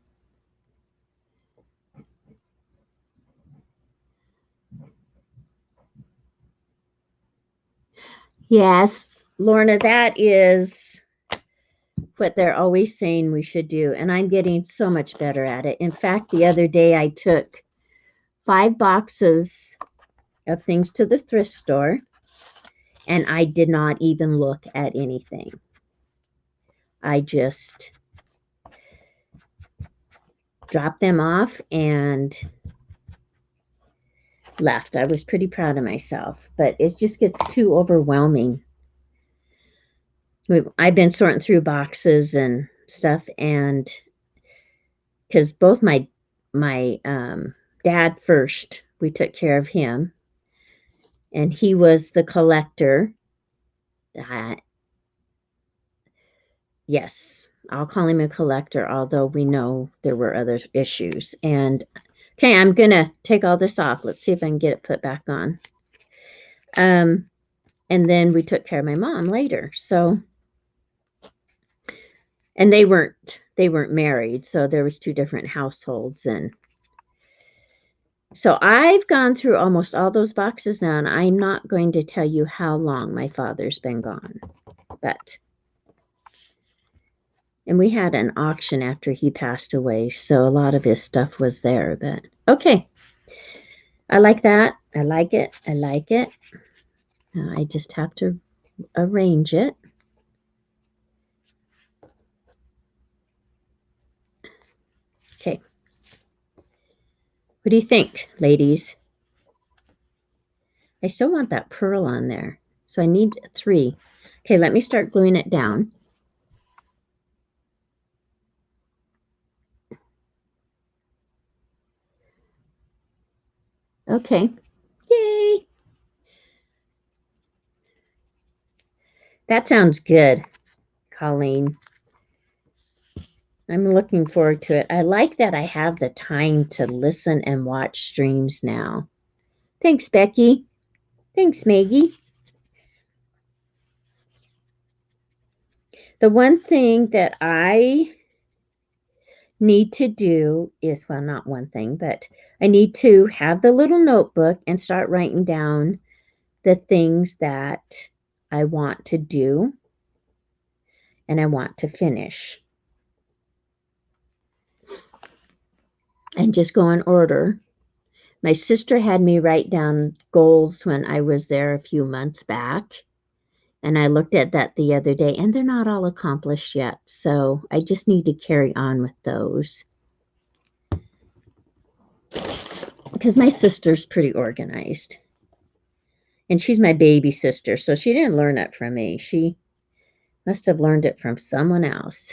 Yes, Lorna, that is what they're always saying we should do. And I'm getting so much better at it. In fact, the other day I took 5 boxes of things to the thrift store and I did not even look at anything. I just dropped them off and left. I was pretty proud of myself, but it just gets too overwhelming. I've been sorting through boxes and stuff, and because both my dad first, we took care of him, and he was the collector. Yes, I'll call him a collector, although we know there were other issues. And okay, I'm gonna take all this off. Let's see if I can get it put back on. And then we took care of my mom later. So, and they weren't married, so there was 2 different households. And so I've gone through almost all those boxes now, and I'm not going to tell you how long my father's been gone, but, and we had an auction after he passed away, so a lot of his stuff was there, but okay. I like that. I like it. I like it. Now I just have to arrange it. Okay. What do you think, ladies? I still want that pearl on there, so I need 3. Okay, let me start gluing it down. Okay. Yay. That sounds good, Colleen. I'm looking forward to it. I like that I have the time to listen and watch streams now. Thanks, Becky. Thanks, Maggie. The one thing that I need to do is, well, not one thing, but I need to have the little notebook and start writing down the things that I want to do and I want to finish. And just go in order. My sister had me write down goals when I was there a few months back. And I looked at that the other day, and they're not all accomplished yet. So I just need to carry on with those. Because my sister's pretty organized. And she's my baby sister, so she didn't learn it from me. She must have learned it from someone else.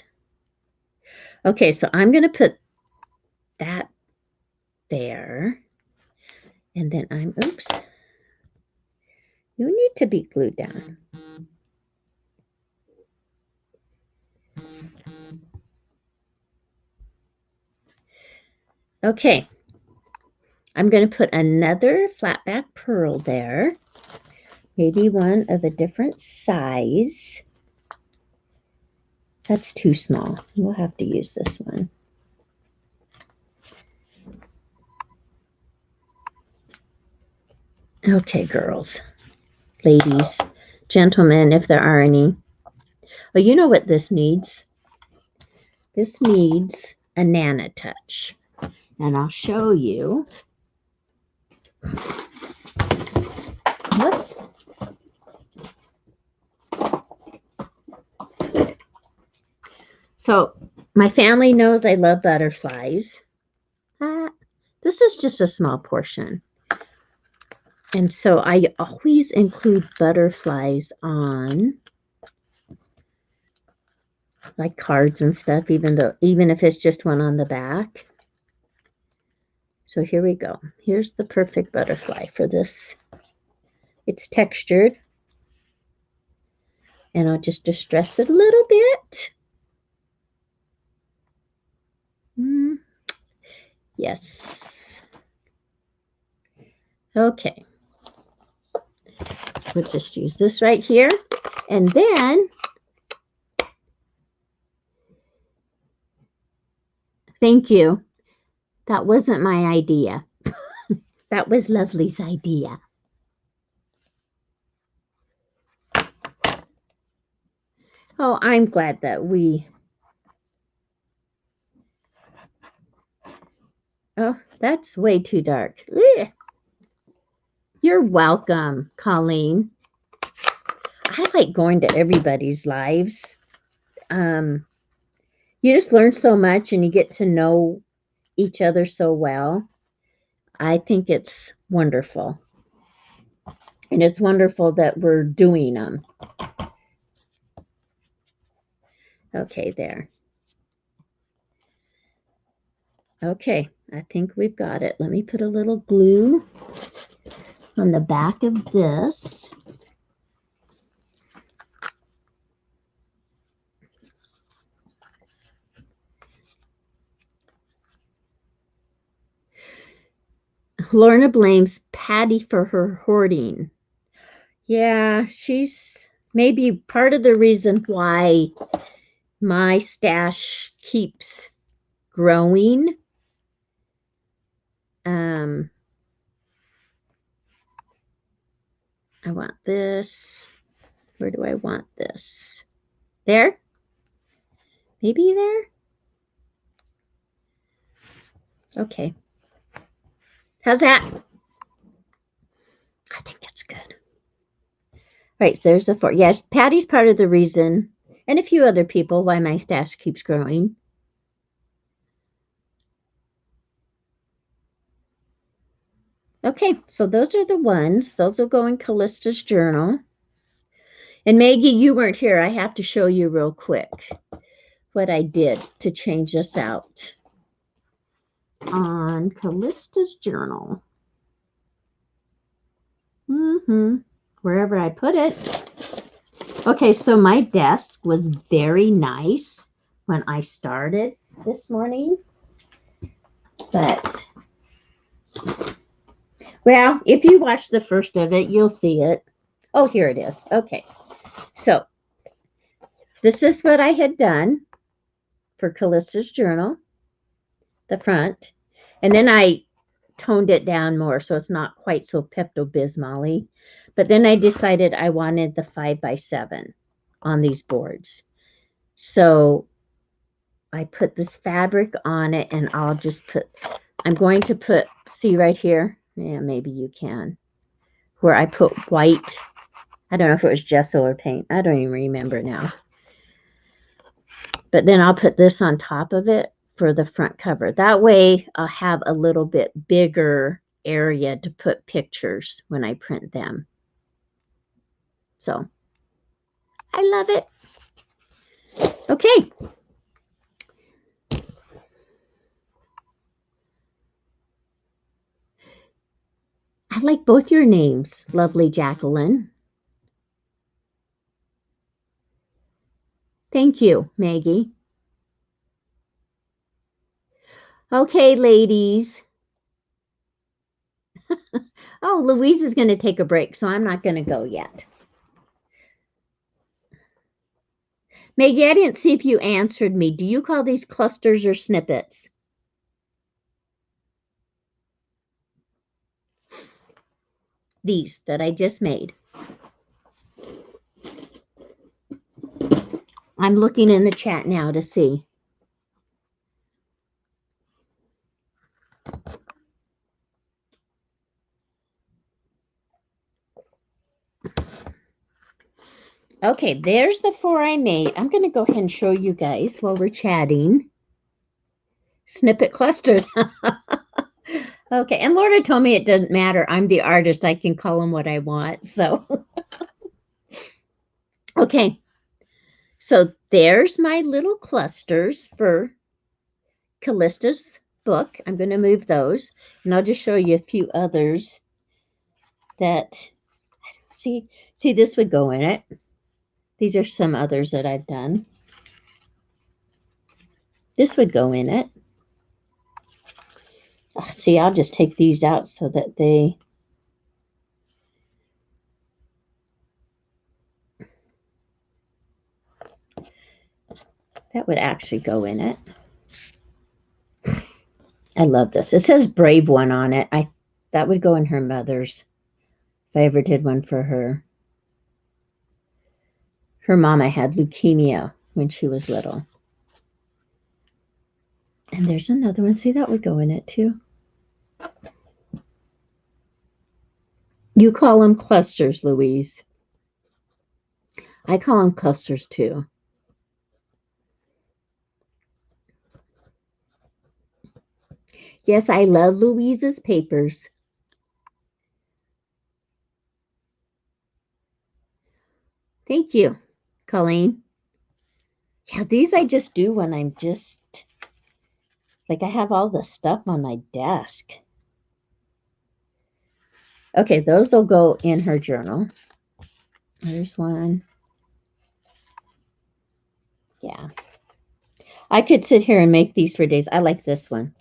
Okay, so I'm going to put that there. And then oops. You need to be glued down. Okay. I'm going to put another flat back pearl there. Maybe one of a different size. That's too small. We'll have to use this one. Okay, girls, ladies, gentlemen, if there are any. Oh, you know what this needs? This needs a Nana touch. And I'll show you. Whoops. So my family knows I love butterflies. This is just a small portion. And so I always include butterflies on like cards and stuff, even if it's just one on the back. So here we go. Here's the perfect butterfly for this. It's textured. And I'll just distress it a little bit. Yes. Okay. We'll just use this right here. And then thank you. That wasn't my idea. That was Lovely's idea. Oh, I'm glad that oh, that's way too dark. Ugh. You're welcome, Colleen. I like going to everybody's lives. You just learn so much and you get to know each other so well. I think it's wonderful. And it's wonderful that we're doing them. Okay, there. Okay, I think we've got it. Let me put a little glue on the back of this. Lorna blames Patty for her hoarding. Yeah, she's maybe part of the reason why my stash keeps growing. I want this. Where do I want this? There? Maybe there? Okay. How's that? I think it's good. Right, so there's a 4. Yes, Patty's part of the reason, and a few other people, why my stash keeps growing. Okay, so those are the ones. Those will go in Callista's journal. And Maggie, you weren't here. I have to show you real quick what I did to change this out on Callista's journal. Wherever I put it. Okay, so my desk was very nice when I started this morning. But, well, if you watch the first of it, you'll see it. Oh, here it is. Okay. So, this is what I had done for Callista's journal, the front. And then I toned it down more so it's not quite so Pepto-Bismol-y. But then I decided I wanted the 5x7 on these boards. So I put this fabric on it and I'll just put, I'm going to put, see right here? Yeah, maybe you can. Where I put white, I don't know if it was gesso or paint. I don't even remember now. But then I'll put this on top of it for the front cover. That way I'll have a little bit bigger area to put pictures when I print them. So I love it. Okay. I like both your names, lovely Jacqueline. Thank you, Maggie. Okay, ladies. Oh, Louise is going to take a break, so I'm not going to go yet. Maggie, I didn't see if you answered me. Do you call these clusters or snippets? These that I just made. I'm looking in the chat now to see. Okay, there's the 4 I made. I'm going to go ahead and show you guys while we're chatting. Snippet clusters. Okay, and Lorna told me it doesn't matter. I'm the artist. I can call them what I want. So, okay. So there's my little clusters for Callista's book. I'm going to move those. And I'll just show you a few others that, see, this would go in it. These are some others that I've done. This would go in it. See, I'll just take these out so that they... That would actually go in it. I love this. It says Brave One on it. That would go in her mother's, if I ever did one for her. Her mama had leukemia when she was little. And there's another one. See, that would go in it too. You call them clusters, Louise. I call them clusters too. Yes, I love Louise's papers. Thank you, Colleen. Yeah, these I just do when I'm just, like I have all the stuff on my desk. Okay, those will go in her journal. There's one. Yeah. I could sit here and make these for days. I like this one.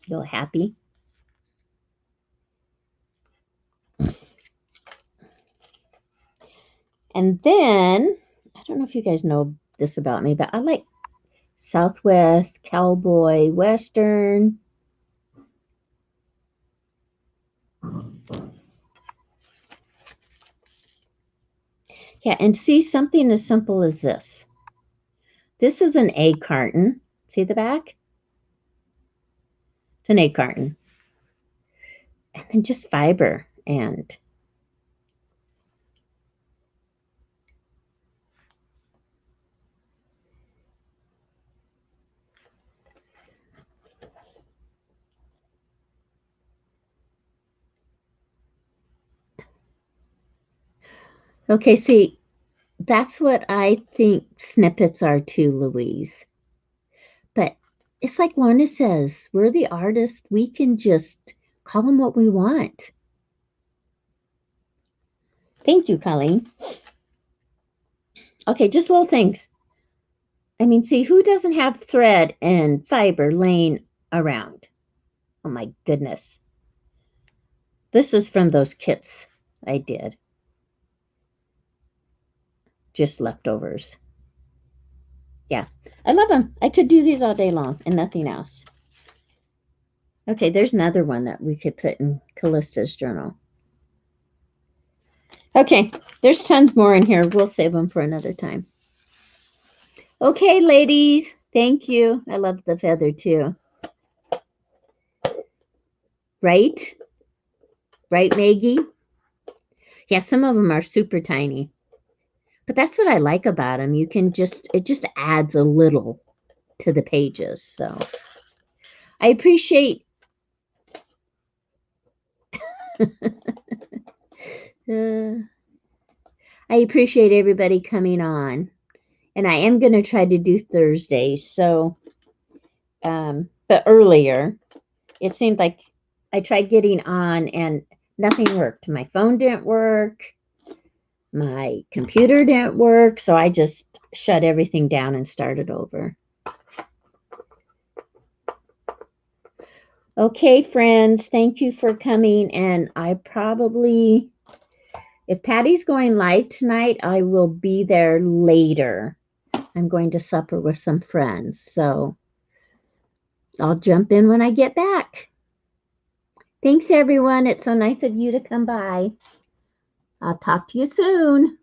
Feel happy. And then, I don't know if you guys know this about me, but I like Southwest, Cowboy, Western. Yeah, and see something as simple as this. This is an egg carton. See the back? It's an egg carton. And then just fiber and okay, see, that's what I think snippets are too, Louise. But it's like Lorna says, we're the artists. We can just call them what we want. Thank you, Colleen. Okay, just little things. I mean, see, who doesn't have thread and fiber laying around? Oh my goodness. This is from those kits I did. Just leftovers. Yeah, I love them. I could do these all day long and nothing else. Okay, there's another one that we could put in Callista's journal. Okay, there's tons more in here. We'll save them for another time. Okay, ladies, thank you. I love the feather too. Right? Right, Maggie? Yeah, some of them are super tiny. But that's what I like about them. You can just, it just adds a little to the pages. So I appreciate I appreciate everybody coming on. And I am going to try to do Thursdays. So, but earlier, it seemed like I tried getting on and nothing worked. My phone didn't work. My computer didn't work. So I just shut everything down and started over. Okay, friends, thank you for coming. And I probably, if Patty's going live tonight, I will be there later. I'm going to supper with some friends. So I'll jump in when I get back. Thanks, everyone. It's so nice of you to come by. I'll talk to you soon.